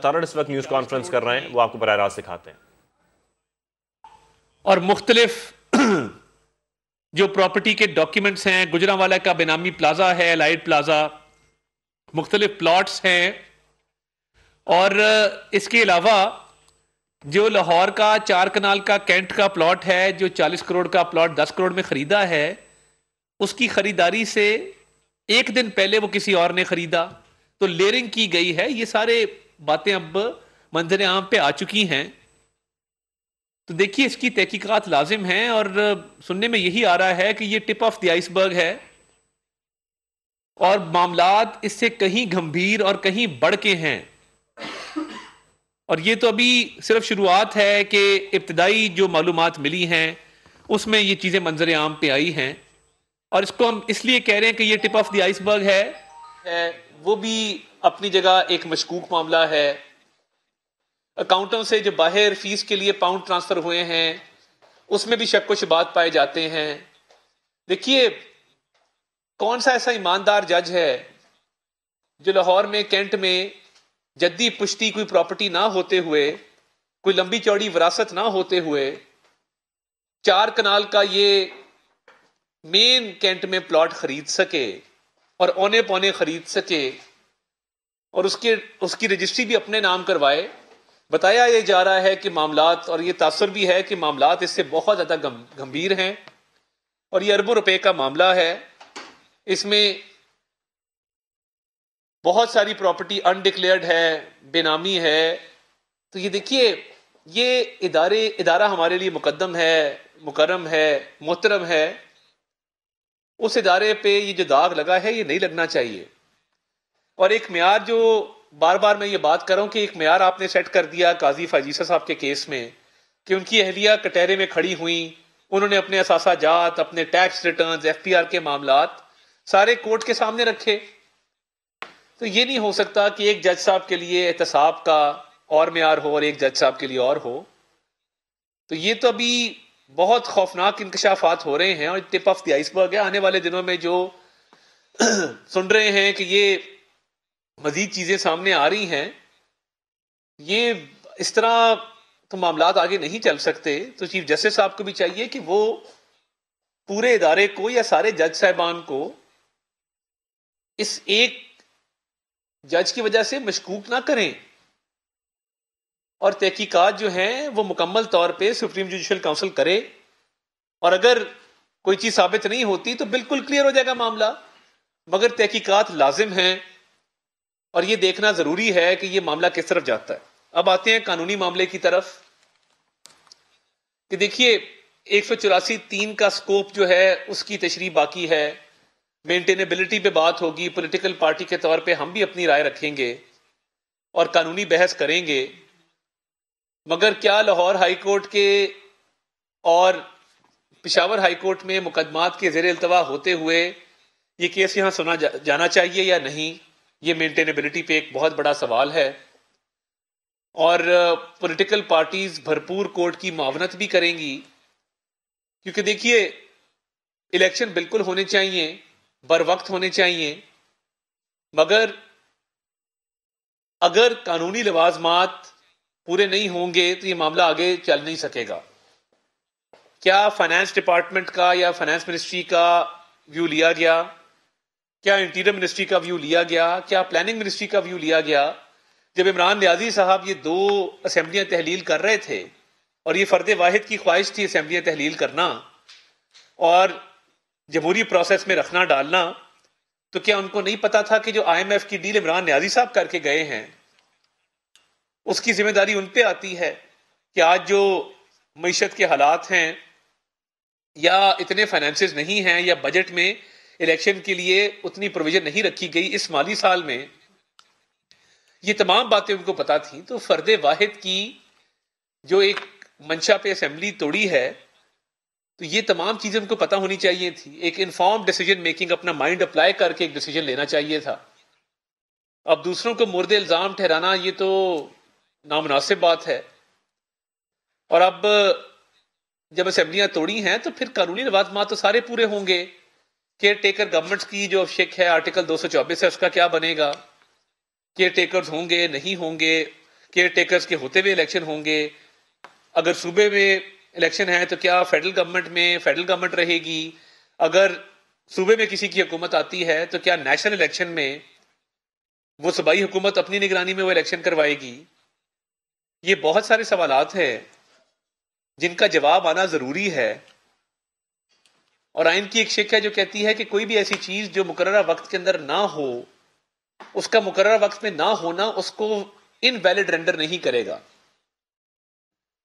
تارڑ اس وقت news conference کر رہے ہیں، وہ آپ کو براہ راست دکھاتے ہیں۔ اور مختلف جو پراپرٹی کے ڈاکیومنٹس ہیں، گجرانوالہ کا بینامی پلازا ہے، لائٹ پلازا، مختلف پلاٹس ہیں، اور اس کے علاوہ جو لاہور کا 4 کنال کا کینٹ کا پلاٹ ہے، جو 40 کروڑ کا پلاٹ 10 کروڑ میں خریدا ہے، اس کی خریداری سے ایک دن پہلے وہ کسی اور نے خریدا، تو لیئرنگ کی گئی ہے۔ یہ سارے باتیں اب منظر عام پہ آ چکی ہیں، تو دیکھیے اس کی تحقیقات لازم ہیں، اور سننے میں یہی آ رہا ہے کہ یہ ٹپ آف دی آئس برگ ہے، اور معاملات اس سے کہیں گھمبیر اور کہیں بڑھ کے ہیں۔ اور یہ تو ابھی صرف شروعات ہے کہ ابتدائی جو معلومات ملی ہیں اس میں یہ چیزیں منظر عام پہ آئی ہیں، اور اس کو ہم اس لیے کہہ رہے ہیں کہ یہ ٹپ آف دی آئس برگ ہے، وہ بھی اپنی جگہ ایک مشکوک معاملہ ہے۔ اکاؤنٹوں سے جو باہر فیس کے لیے پاؤنڈ ٹرانسفر ہوئے ہیں اس میں بھی شک و شبہات پائے جاتے ہیں۔ دیکھیے کون سا ایسا ایماندار جج ہے جو لاہور میں کینٹ میں جدی پشتی کوئی پراپرٹی نہ ہوتے ہوئے، کوئی لمبی چوڑی وراثت نہ ہوتے ہوئے 4 کنال کا یہ مین کینٹ میں پلاٹ خرید سکے اور اونے پونے خرید سکے، اور اس کی رجسٹری بھی اپنے نام کروائے۔ بتایا یہ جا رہا ہے کہ معاملات، اور یہ تاثر بھی ہے کہ معاملات اس سے بہت زیادہ گمبھیر ہیں، اور یہ اربوں روپے کا معاملہ ہے۔ اس میں بہت ساری پراپرٹی انڈکلیئرڈ ہے، بے نامی ہے۔ تو یہ دیکھیے یہ ادارہ ہمارے لیے مقدم ہے، مکرم ہے، محترم ہے، اس ادارے پہ یہ جو داغ لگا ہے یہ نہیں لگنا چاہیے۔ اور ایک معیار جو بار بار میں یہ بات کر رہا ہوں کہ ایک معیار آپ نے سیٹ کر دیا قاضی فائزیسا صاحب کے کیس میں کہ ان کی اہلیہ کٹہرے میں کھڑی ہوئیں، انہوں نے اپنے اثاثہ جات، اپنے tax returns, F P R کے معاملات سارے کورٹ کے سامنے رکھے۔ تو یہ نہیں ہو سکتا کہ ایک جج صاحب کے لیے احتساب کا اور معیار ہو اور ایک جج صاحب کے لیے اور ہو۔ تو یہ تو ابھی بہت خوفناک انکشافات ہو رہے ہیں، اور ٹپ آف دی آئس برگ ہے۔ آنے والے دنوں میں جو سن رہے ہیں کہ یہ مزید چیزیں سامنے آ رہی ہیں، یہ اس طرح تو معاملات آگے نہیں چل سکتے۔ تو چیف جسٹس صاحب کو بھی چاہیے کہ وہ پورے ادارے کو یا سارے جج صاحبان کو اس ایک جج کی وجہ سے مشکوک نہ کریں، اور تحقیقات جو ہیں وہ مکمل طور پہ سپریم جوڈیشل کونسل کرے، اور اگر کوئی چیز ثابت نہیں ہوتی تو بالکل کلیئر ہو جائے گا معاملہ، مگر تحقیقات لازم ہیں، اور یہ دیکھنا ضروری ہے کہ یہ معاملہ کس طرف جاتا ہے۔ اب آتے ہیں قانونی معاملے کی طرف کہ دیکھیے 184(3) کا سکوپ جو ہے اس کی تشریح باقی ہے، مینٹینیبلٹی پہ بات ہوگی، پولیٹیکل پارٹی کے طور پہ ہم بھی اپنی رائے رکھیں گے اور قانونی بحث کریں گے، مگر کیا لاہور ہائی کورٹ کے اور پشاور ہائی کورٹ میں مقدمات کے زیر التوا ہوتے ہوئے یہ کیس یہاں سنا جانا چاہیے یا نہیں؟ یہ مینٹینیبلٹی پہ ایک بہت بڑا سوال ہے، اور پولیٹیکل پارٹیز بھرپور کورٹ کی معاونت بھی کریں گی، کیونکہ دیکھیے الیکشن بالکل ہونے چاہیے، بر وقت ہونے چاہیے، مگر اگر قانونی لوازمات پورے نہیں ہوں گے تو یہ معاملہ آگے چل نہیں سکے گا۔ کیا فائنانس ڈپارٹمنٹ کا یا فائنانس منسٹری کا ویو لیا گیا؟ کیا انٹیریئر منسٹری کا ویو لیا گیا؟ کیا پلاننگ منسٹری کا ویو لیا گیا؟ جب عمران نیازی صاحب یہ 2 اسمبلیاں تحلیل کر رہے تھے، اور یہ فرد واحد کی خواہش تھی اسمبلیاں تحلیل کرنا اور جمہوری پروسیس میں رکھنا ڈالنا، تو کیا ان کو نہیں پتا تھا کہ جو آئی ایم ایف کی ڈیل عمران نیازی صاحب کر کے گئے ہیں اس کی ذمہ داری ان پہ آتی ہے کہ آج جو معیشت کے حالات ہیں، یا اتنے فائنانسز نہیں ہیں، یا بجٹ میں الیکشن کے لیے اتنی پروویژن نہیں رکھی گئی اس مالی سال میں، یہ تمام باتیں ان کو پتا تھیں، تو فرد واحد کی جو ایک منشا پہ اسمبلی توڑی ہے، تو یہ تمام چیزیں ان کو پتا ہونی چاہیے تھی۔ ایک انفارم ڈیسیجن میکنگ، اپنا مائنڈ اپلائی کر کے ایک ڈیسیجن لینا چاہیے تھا۔ اب دوسروں کو مورد الزام ٹھہرانا یہ تو نامناسب بات ہے، اور اب جب اسمبلیاں توڑی ہیں تو پھر قانونی لوازمات تو سارے پورے ہوں گے۔ کیئر ٹیکر گورنمنٹس کی جو شک ہے آرٹیکل 224 ہے اس کا کیا بنے گا؟ کیئر ٹیکرز ہوں گے نہیں ہوں گے؟ کیئر ٹیکرز کے ہوتے ہوئے الیکشن ہوں گے؟ اگر صوبے میں الیکشن ہے تو کیا فیڈرل گورنمنٹ رہے گی؟ اگر صوبے میں کسی کی حکومت آتی ہے تو کیا نیشنل الیکشن میں وہ صوبائی حکومت اپنی نگرانی میں وہ الیکشن کروائے گی؟ یہ بہت سارے سوالات ہیں جن کا جواب آنا ضروری ہے، اور آئین کی ایک شک ہے جو کہتی ہے کہ کوئی بھی ایسی چیز جو مقررہ وقت کے اندر نہ ہو، اس کا مقررہ وقت میں نہ ہونا اس کو انویلڈ رینڈر نہیں کرے گا۔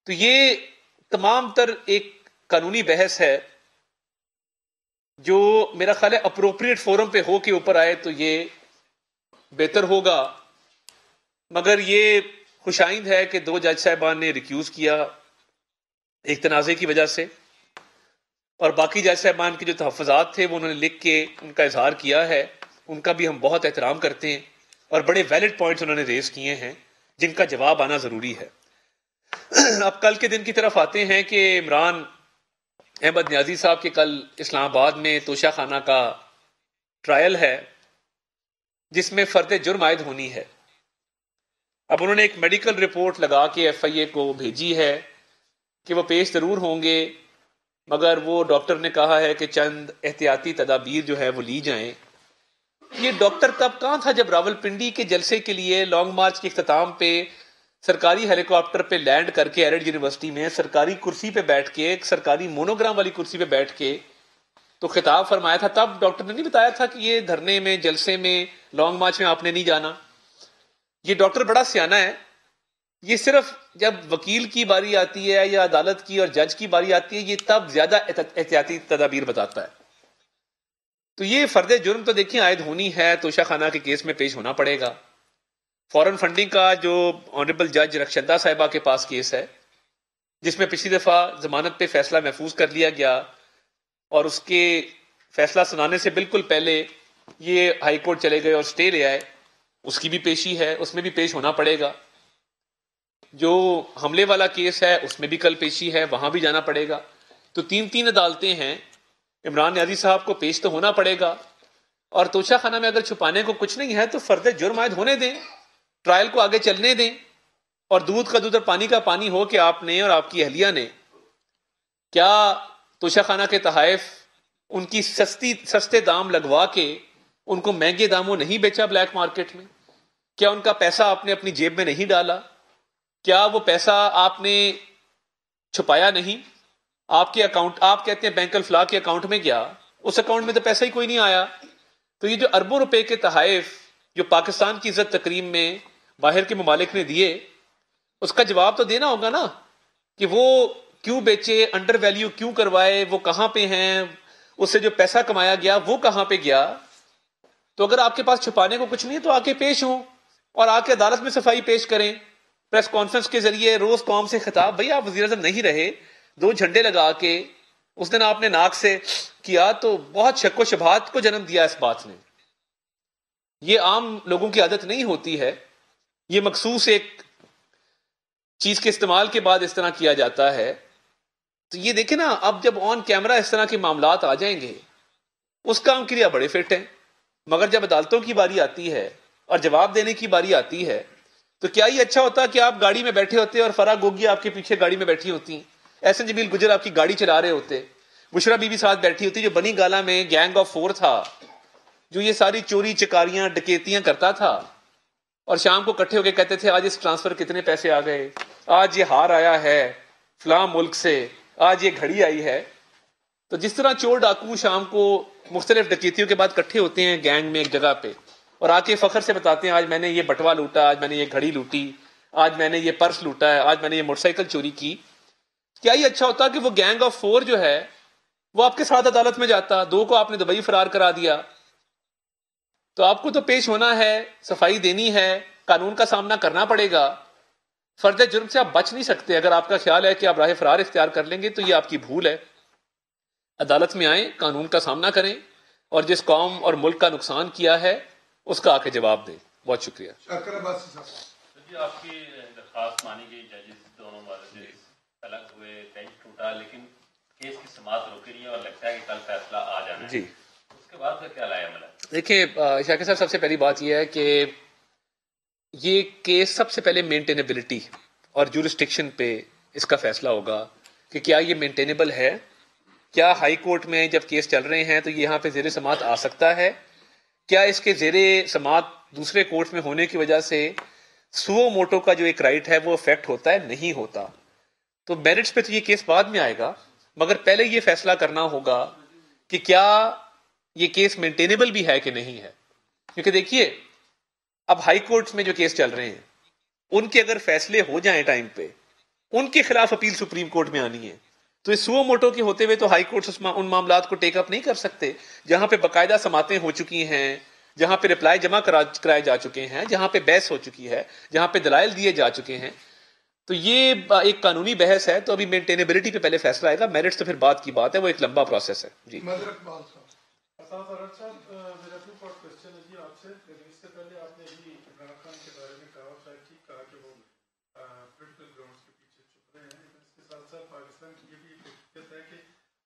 تو یہ تمام تر ایک قانونی بحث ہے جو میرا خیال ہے اپروپریٹ فورم پہ ہو کے اوپر آئے تو یہ بہتر ہوگا، مگر یہ خوش آئند ہے کہ 2 جج صاحبان نے ریکیوز کیا ایک تنازع کی وجہ سے، اور باقی جج صاحبان کے جو تحفظات تھے وہ انہوں نے لکھ کے ان کا اظہار کیا ہے، ان کا بھی ہم بہت احترام کرتے ہیں، اور بڑے ویلڈ پوائنٹس انہوں نے ریز کیے ہیں جن کا جواب آنا ضروری ہے۔ اب کل کے دن کی طرف آتے ہیں کہ عمران احمد نیازی صاحب کے کل اسلام آباد میں توشہ خانہ کا ٹرائل ہے جس میں فرد جرم عائد ہونی ہے۔ اب انہوں نے ایک میڈیکل رپورٹ لگا کے ایف آئی اے کو بھیجی ہے کہ وہ پیش ضرور ہوں گے، مگر وہ ڈاکٹر نے کہا ہے کہ چند احتیاطی تدابیر جو ہے وہ لی جائیں۔ یہ ڈاکٹر تب کہاں تھا جب راولپنڈی کے جلسے کے لیے لانگ مارچ کے اختتام پہ سرکاری ہیلی کاپٹر پہ لینڈ کر کے ایرڈ یونیورسٹی میں سرکاری کرسی پہ بیٹھ کے، ایک سرکاری مونوگرام والی کرسی پہ بیٹھ کے تو خطاب فرمایا تھا؟ تب ڈاکٹر نے نہیں بتایا تھا کہ یہ دھرنے میں، جلسے میں، لانگ مارچ میں آپ نے نہیں جانا؟ یہ ڈاکٹر بڑا سیانا ہے، یہ صرف جب وکیل کی باری آتی ہے یا عدالت کی اور جج کی باری آتی ہے یہ تب زیادہ احتیاطی تدابیر بتاتا ہے۔ تو یہ فرد جرم تو دیکھیں عائد ہونی ہے، توشہ خانہ کے کیس میں پیش ہونا پڑے گا۔ فورن فنڈنگ کا جو آنریبل جج رخشندہ صاحبہ کے پاس کیس ہے جس میں پچھلی دفعہ ضمانت پہ فیصلہ محفوظ کر لیا گیا اور اس کے فیصلہ سنانے سے بالکل پہلے یہ ہائی کورٹ چلے گئے اور سٹے لے آئے، اس کی بھی پیشی ہے، اس میں بھی پیش ہونا پڑے گا۔ جو حملے والا کیس ہے اس میں بھی کل پیشی ہے، وہاں بھی جانا پڑے گا۔ تو 3 عدالتیں ہیں، عمران نیازی صاحب کو پیش تو ہونا پڑے گا، اور توشہ خانہ میں اگر چھپانے کو کچھ نہیں ہے تو فرد جرم عائد ہونے دیں، ٹرائل کو آگے چلنے دیں، اور دودھ کا دودھ اور پانی کا پانی ہو کہ آپ نے اور آپ کی اہلیہ نے کیا توشہ خانہ کے تحائف ان کی سستے دام لگوا کے ان کو مہنگے داموں نہیں بیچا بلیک مارکیٹ میں؟ کیا ان کا پیسہ آپ نے اپنی جیب میں نہیں ڈالا؟ کیا وہ پیسہ آپ نے چھپایا نہیں؟ آپ کے اکاؤنٹ، آپ کہتے ہیں بینک الفلاح کے اکاؤنٹ میں گیا، اس اکاؤنٹ میں تو پیسہ ہی کوئی نہیں آیا۔ تو یہ جو اربوں روپے کے تحائف جو پاکستان کی عزت تکریم میں باہر کے ممالک نے دیے، اس کا جواب تو دینا ہوگا نا کہ وہ کیوں بیچے، انڈر ویلیو کیوں کروائے، وہ کہاں پہ ہیں، اس سے جو پیسہ کمایا گیا وہ کہاں پہ گیا۔ تو اگر آپ کے پاس چھپانے کو کچھ نہیں ہے تو آ کے پیش ہوں اور آ کے عدالت میں صفائی پیش کریں، پریس کانفرنس کے ذریعے روز قوم سے خطاب۔ بھئی آپ وزیر اعظم نہیں رہے، 2 جھنڈے لگا کے اس دن آپ نے ناک سے کیا تو بہت شک و شبہات کو جنم دیا اس بات نے۔ یہ عام لوگوں کی عادت نہیں ہوتی ہے، یہ مخصوص ایک چیز کے استعمال کے بعد اس طرح کیا جاتا ہے۔ تو یہ دیکھیں نا، اب جب آن کیمرہ اس طرح کے معاملات آ جائیں گے اس کام کے لیے بڑے فٹ ہیں، مگر جب عدالتوں کی باری آتی ہے اور جواب دینے کی باری آتی ہے تو کیا یہ اچھا ہوتا کہ آپ گاڑی میں بیٹھے ہوتے اور فرا گوگی آپ کے پیچھے گاڑی میں بیٹھی ہوتی، احسن جمیل گجر آپ کی گاڑی چلا رہے ہوتے، بشرا بی بی ساتھ بیٹھی ہوتی، جو بنی گالا میں گینگ آف 4 تھا جو یہ ساری چوری چکاریاں ڈکیتیاں کرتا تھا، اور شام کو کٹھے ہو کے کہتے تھے آج اس ٹرانسفر کتنے پیسے آ گئے، آج یہ ہار آیا ہے فلاں ملک سے، آج یہ گھڑی آئی ہے۔ تو جس طرح چور ڈاکو شام کو مختلف ڈکیتیوں کے بعد کٹھے ہوتے ہیں گینگ میں ایک جگہ پہ اور آ کے فخر سے بتاتے ہیں آج میں نے یہ بٹوا لوٹا، آج میں نے یہ گھڑی لوٹی، آج میں نے یہ پرس لوٹا ہے، آج میں نے یہ موٹر سائیکل چوری کی، کیا یہ اچھا ہوتا کہ وہ گینگ آف 4 جو ہے وہ آپ کے ساتھ عدالت میں جاتا؟ 2 کو آپ نے دبئی فرار کرا دیا۔ تو آپ کو تو پیش ہونا ہے، صفائی دینی ہے، قانون کا سامنا کرنا پڑے گا، فرد جرم سے آپ بچ نہیں سکتے۔ اگر آپ کا خیال ہے کہ آپ راہ فرار اختیار کر لیں گے تو یہ آپ کی بھول ہے۔ عدالت میں آئیں، قانون کا سامنا کریں، اور جس قوم اور ملک کا نقصان کیا ہے اس کا آ کے جواب دیں۔ بہت شکریہ۔ جی آپ کی درخواست مانی گئی، ججز دونوں والے الگ ہوئے، بینچ ٹوٹا، لیکن کیس کی سماعت روکی نہیں اور لگتا ہے کہ کل فیصلہ آ جانا ہے۔ جی اس کے بعد پھر کیا لایا عمل ہے؟ دیکھیں شاکر صاحب، سب سے پہلی بات یہ ہے کہ یہ کیس سب سے پہلے مینٹینیبلٹی اور جورسٹکشن پہ اس کا فیصلہ ہوگا کہ کیا یہ مینٹینیبل ہے، کیا ہائی کورٹ میں جب کیس چل رہے ہیں تو یہ یہاں پہ زیر سماعت آ سکتا ہے، کیا اس کے زیر سماعت دوسرے کورٹ میں ہونے کی وجہ سے سو موٹو کا جو ایک رائٹ ہے وہ افیکٹ ہوتا ہے، نہیں ہوتا. تو میرٹس پہ تو یہ کیس بعد میں آئے گا، مگر پہلے یہ فیصلہ کرنا ہوگا کہ کیا یہ کیس مینٹینیبل بھی ہے کہ نہیں ہے. کیونکہ دیکھیے اب ہائی کورٹس میں جو کیس چل رہے ہیں ان کے اگر فیصلے ہو جائیں ٹائم پہ، ان کے خلاف اپیل سپریم کورٹ میں آنی ہے، تو اس سو موٹو کے ہوتے ہوئے تو ہائی کورٹس ان معاملات کو ٹیک اپ نہیں کر سکتے جہاں پہ باقاعدہ سماعتیں ہو چکی ہیں، جہاں پہ رپلائی جمع کرائے جا چکے ہیں، جہاں پہ بحث ہو چکی ہے، جہاں پہ دلائل دیے جا چکے ہیں. تو یہ ایک قانونی بحث ہے، تو ابھی مینٹینیبلٹی پہ پہلے فیصلہ آئے گا، میرٹس تو پھر بعد کی بات ہے، وہ ایک لمبا پروسیس ہے. جی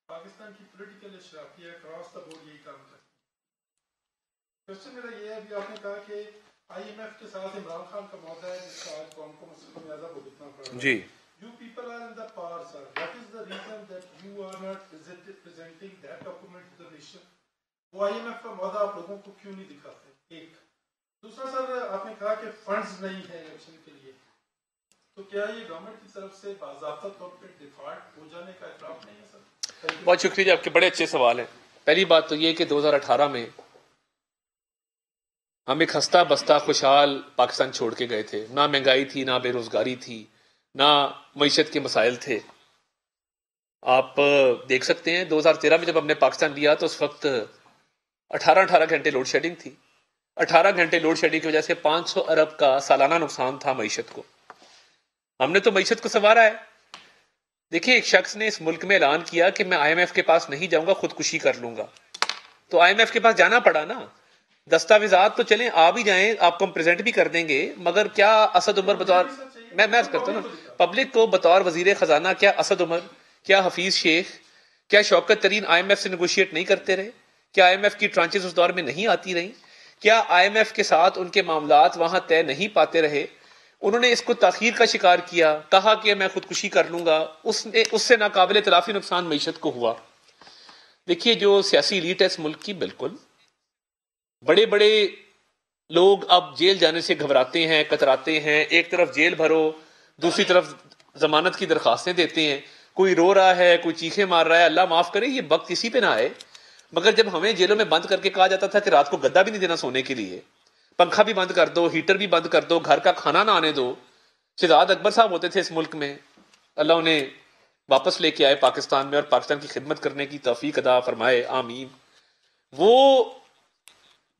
پاکستان کی پولیٹیکل اشرافیہ اکراس دا بورڈ یہی کام کرتی ہے. کوشچن میرا یہ ہے، ابھی آپ نے کہا کہ آئی ایم ایف کے ساتھ عمران خان کا معاہدہ ہے جس کا آج قوم کو خمیازہ بھگتنا پڑ رہا ہے. جی You people are in the power, sir. What is the reason that you are not presenting that document to the nation? وہ آئی ایم ایف کا معاہدہ آپ لوگوں کو کیوں نہیں دکھاتے؟ ایک دوسرا سر، آپ نے کہا کہ فنڈز نہیں ہے الیکشن کے لیے، تو کیا یہ گورنمنٹ کی طرف سے باضابطہ طور پہ ڈیفالٹ ہو جانے کا اعتراف نہیں ہے سر؟ بہت شکریہ جی، آپ کے بڑے اچھے سوال ہیں. پہلی بات تو یہ کہ 2018 میں ہم ایک ہنستا بستا خوشحال پاکستان چھوڑ کے گئے تھے، نہ مہنگائی تھی، نہ بے روزگاری تھی، نہ معیشت کے مسائل تھے. آپ دیکھ سکتے ہیں 2013 میں جب ہم نے پاکستان لیا تو اس وقت 18 گھنٹے لوڈ شیڈنگ تھی. 18 گھنٹے لوڈ شیڈنگ کی وجہ سے 500 ارب کا سالانہ نقصان تھا معیشت کو. ہم نے تو معیشت کو سنوارا ہے. دیکھیے ایک شخص نے اس ملک میں اعلان کیا کہ میں آئی ایم ایف کے پاس نہیں جاؤں گا، خودکشی کر لوں گا، تو آئی ایم ایف کے پاس جانا پڑا نا. دستاویزات تو چلیں آ بھی جائیں، آپ کو ہم پریزنٹ بھی کر دیں گے، مگر کیا اسد عمر بطور میں کرتا ہوں نا پبلک کو بطور وزیر خزانہ، کیا اسد عمر، کیا حفیظ شیخ، کیا شوکت ترین آئی ایم ایف سے نیگوشیٹ نہیں کرتے رہے؟ کیا آئی ایم ایف کی ٹرانچز اس دور میں نہیں آتی رہیں؟ کیا آئی ایم ایف کے ساتھ ان کے معاملات وہاں طے نہیں پاتے رہے؟ انہوں نے اس کو تاخیر کا شکار کیا، کہا کہ میں خودکشی کر لوں گا، اس سے ناقابل تلافی نقصان معیشت کو ہوا. دیکھیے جو سیاسی ایلیٹ ہے اس ملک کی، بالکل بڑے بڑے لوگ اب جیل جانے سے گھبراتے ہیں، کتراتے ہیں. ایک طرف جیل بھرو، دوسری طرف ضمانت کی درخواستیں دیتے ہیں. کوئی رو رہا ہے، کوئی چیخیں مار رہا ہے. اللہ معاف کرے یہ وقت کسی پہ نہ آئے، مگر جب ہمیں جیلوں میں بند کر کے کہا جاتا تھا کہ رات کو گدا بھی نہیں دینا سونے کے لیے، پنکھا بھی بند کر دو، ہیٹر بھی بند کر دو، گھر کا کھانا نہ آنے دو. شہزاد اکبر صاحب ہوتے تھے اس ملک میں، اللہ انہیں واپس لے کے آئے پاکستان میں اور پاکستان کی خدمت کرنے کی توفیق عطا فرمائے، آمین. وہ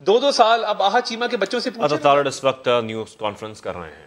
2 سال اب آہا چیمہ کے بچوں سے اس وقت نیوز کانفرنس کر رہے ہیں.